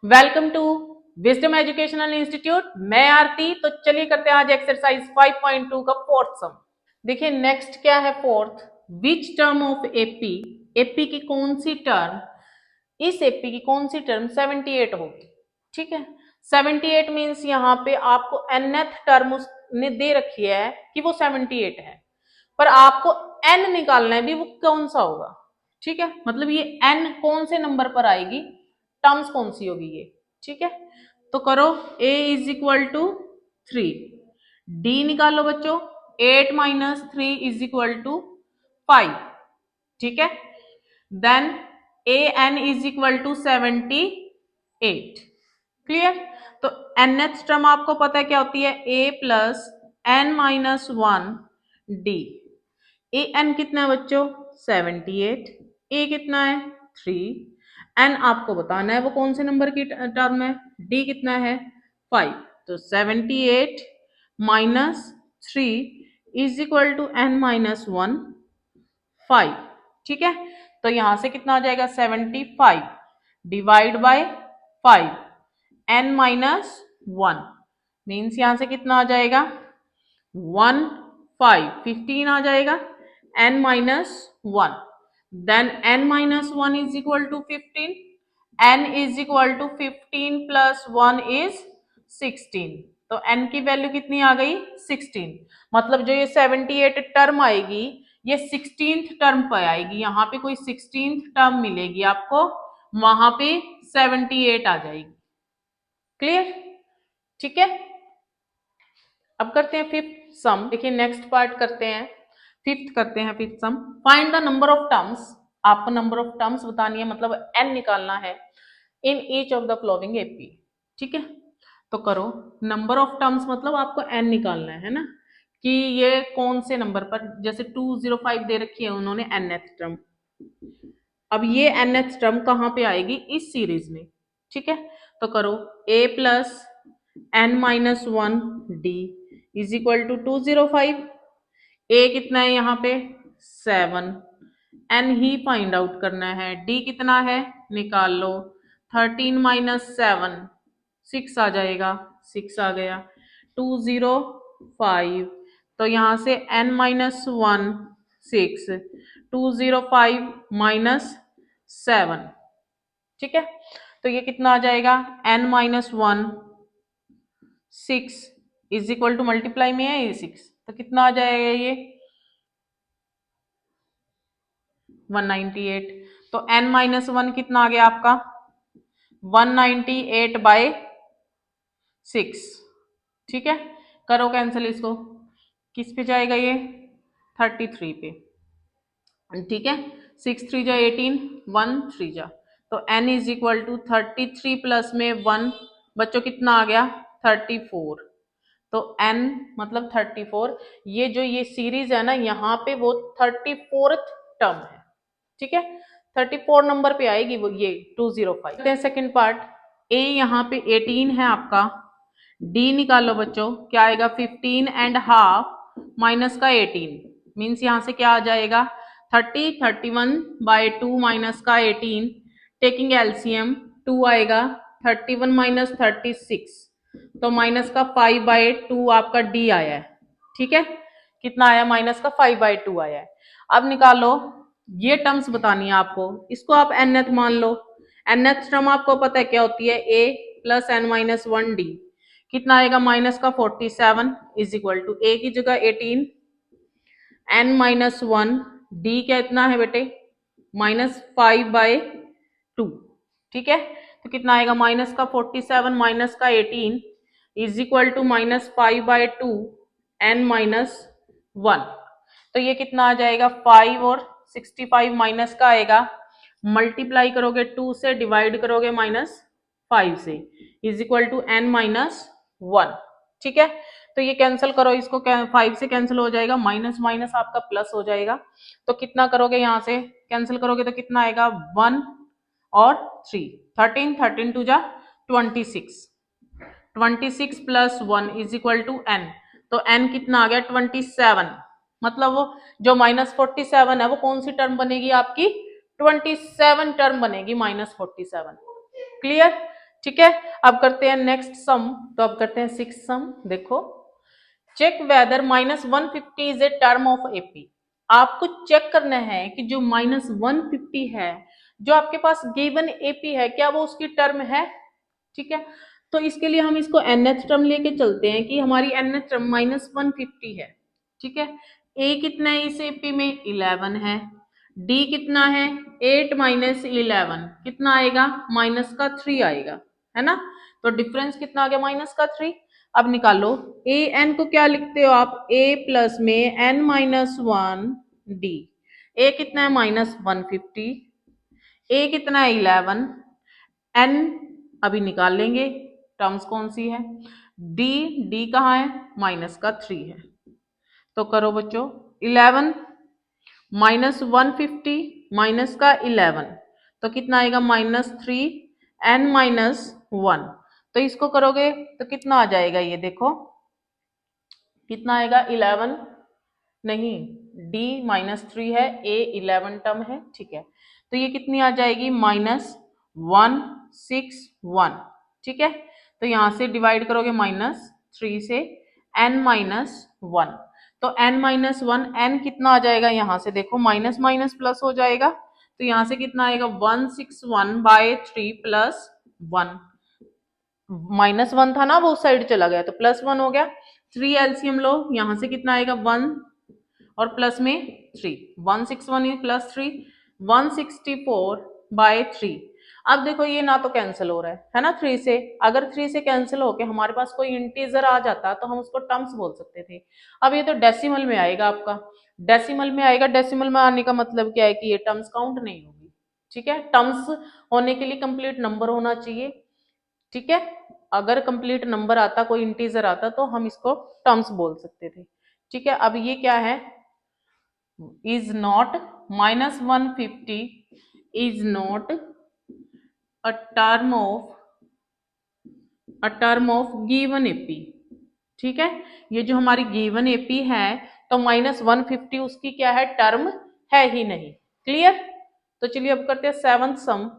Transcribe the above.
Welcome to wisdom educational institute. मैं आरती। तो चलिए करते हैं आज एक्सरसाइज 5.2 का फोर्थ सम। देखिए नेक्स्ट क्या है fourth. Which term of AP, AP की कौन सी टर्म, इस एपी की कौन सी टर्म 78 होगी। ठीक है, 78 मीन्स यहाँ पे आपको nth टर्म उसने दे रखी है कि वो 78 है, पर आपको n निकालना है भी वो कौन सा होगा। ठीक है, मतलब ये n कौन से नंबर पर आएगी, टर्म्स कौन सी होगी ये। ठीक है, तो करो a is equal to 3, d निकालो बच्चों, 8 माइनस 3 इज इक्वल टू 5। ठीक है, then A N is equal to 78। Clear. तो nth टर्म आपको पता है क्या होती है, a प्लस एन माइनस 1 डी। ए एन कितना है बच्चों 78, ए कितना है 3, एन आपको बताना है वो कौन से नंबर की टर्म है, डी कितना है 5। तो 78 minus 3 is equal to n minus 1 5। ठीक है, तो यहां से कितना आ जाएगा 75 divide by 5 n minus 1 means यहां से कितना आ जाएगा 1 5 15 आ जाएगा n minus 1। Then n minus 1 is equal to 15, n is equal to 15 plus 1 is 16। तो n की वैल्यू कितनी आ गई 16। मतलब जो ये 78 टर्म आएगी ये 16th टर्म पर आएगी, यहाँ पे कोई 16th टर्म मिलेगी आपको, वहां पे 78 आ जाएगी। क्लियर। ठीक है, अब करते हैं फिफ्थ सम। देखिए नेक्स्ट पार्ट करते हैं, फिफ्थ करते हैं fifth some. Find the number of terms, आपको नंबर ऑफ टर्म्स बतानी है, मतलब n निकालना है in each of the flowing AP. ठीक है, तो करो नंबर ऑफ टर्म्स मतलब आपको n निकालना है ना, कि ये कौन से नंबर पर, जैसे 205 दे रखी है उन्होंने nth टर्म। अब ये nth टर्म कहाँ पे आएगी इस सीरीज में। ठीक है, तो करो a plus N minus 1 d is equal to 205। A कितना है यहाँ पे 7, एन ही फाइंड आउट करना है, डी कितना है निकाल लो, 13 माइनस 7 6 आ जाएगा, 6 आ गया 205। तो यहां से n माइनस 1 6, 205 माइनस 7। ठीक है, तो ये कितना आ जाएगा n minus 1 6 is equal to multiply में है ये 6, तो कितना आ जाएगा ये 198। तो n माइनस 1 कितना आ गया आपका 198 बाय 6। ठीक है, करो कैंसिल इसको, किस पे जाएगा ये 33 पे। ठीक है, 6 3 जा 18, 1 3 जा, तो n is equal to 33 plus में 1 बच्चों कितना आ गया 34। तो n मतलब 34। ये जो ये सीरीज है ना यहाँ पे वो 34th टर्म है। ठीक है, 34 नंबर पे आएगी वो ये 205। सेकेंड पार्ट, a यहाँ पे 18 है आपका, d निकालो बच्चों, क्या आएगा 15 एंड हाफ माइनस का 18 मीन्स यहाँ से क्या आ जाएगा 30, 31 बाय 2 माइनस का 18, टेकिंग एलसीएम 2 आएगा, 31 माइनस 36, तो माइनस का 5 बाय 2 आपका डी आया है। ठीक है, कितना आया माइनस का 5 बाय 2 आया है। अब निकालो, ये टर्म्स बतानी है आपको, इसको आप nth मान लो। nth टर्म आपको पता है क्या होती है a plus N minus 1 d, कितना आएगा माइनस का 47 इज इक्वल टू a की जगह 18, n माइनस 1 डी क्या इतना है बेटे माइनस 5 बाय 2। ठीक है, तो कितना आएगा माइनस का 47 माइनस का 18 is equal to minus 5 by 2 n minus 1। तो ये कितना आ जाएगा 5 और 65 माइनस का आएगा, मल्टीप्लाई करोगे 2 से, डिवाइड करोगे माइनस 5 से, is equal to n minus 1। ठीक है, तो ये कैंसिल करो, इसको 5 से कैंसिल हो जाएगा, माइनस माइनस आपका प्लस हो जाएगा। तो कितना करोगे यहाँ से कैंसिल करोगे तो कितना आएगा 1 और 3, 13, 13 टू जा 26, 26 plus 1 is equal to n। तो n कितना आ गया 27, मतलब वो जो माइनस 47 है वो कौन सी टर्म बनेगी आपकी 27 टर्म बनेगी माइनस 47। क्लियर। ठीक है, अब करते हैं नेक्स्ट सम। तो अब करते हैं 6 सम। देखो, check whether -150 is a term of AP. आपको चेक करना है कि जो -150 है, जो आपके पास गिवन एपी है, क्या वो उसकी टर्म है। ठीक है, तो इसके लिए हम इसको nth टर्म लेके चलते हैं कि हमारी nth टर्म -150 है। ठीक है, ए कितना है इस एपी में 11 है, डी कितना है 8 माइनस 11 कितना आएगा माइनस का 3 आएगा, है ना। तो डिफरेंस कितना आ गया माइनस का 3। अब निकालो ए एन को क्या लिखते हो आप, ए प्लस में एन माइनस 1 डी। ए कितना है -150, ए कितना है 11, एन अभी निकाल लेंगे, टर्म्स कौन सी है, डी, डी कहाँ है माइनस का 3 है। तो करो बच्चों, 11 -150 माइनस का 11 तो कितना आएगा -3 एन -1। तो इसको करोगे तो कितना आ जाएगा, ये देखो कितना आएगा 11 नहीं, डी -3 है, ए 11 टर्म है। ठीक है, तो ये कितनी आ जाएगी -161। ठीक है, तो यहां से डिवाइड करोगे -3 से n -1, तो n -1 n कितना आ जाएगा, यहां से देखो माइनस माइनस प्लस हो जाएगा, तो यहां से कितना आएगा 161/3 प्लस 1, -1 था ना वो साइड चला गया तो +1 हो गया। 3 एलसीएम लो, यहां से कितना आएगा 1 और प्लस में 3, 161 प्लस 3 164/3। अब देखो ये ना तो कैंसिल हो रहा है ना 3 से, अगर 3 से कैंसिल होके हमारे पास कोई इंटीजर आ जाता तो हम उसको टर्म्स बोल सकते थे। अब ये तो डेसिमल में आएगा, आपका डेसिमल में आएगा, डेसिमल में आने का मतलब क्या है कि ये टर्म्स काउंट नहीं होगी। ठीक है, टर्म्स होने के लिए कंप्लीट नंबर होना चाहिए। ठीक है, अगर कंप्लीट नंबर आता, कोई इंटीजर आता तो हम इसको टर्म्स बोल सकते थे। ठीक है, अब ये क्या है, is not -150 is not a term of given AP। ठीक है, ये जो हमारी गिवन एपी है तो -150 उसकी क्या है टर्म है ही नहीं। क्लियर, तो चलिए अब करते हैं 7th सम।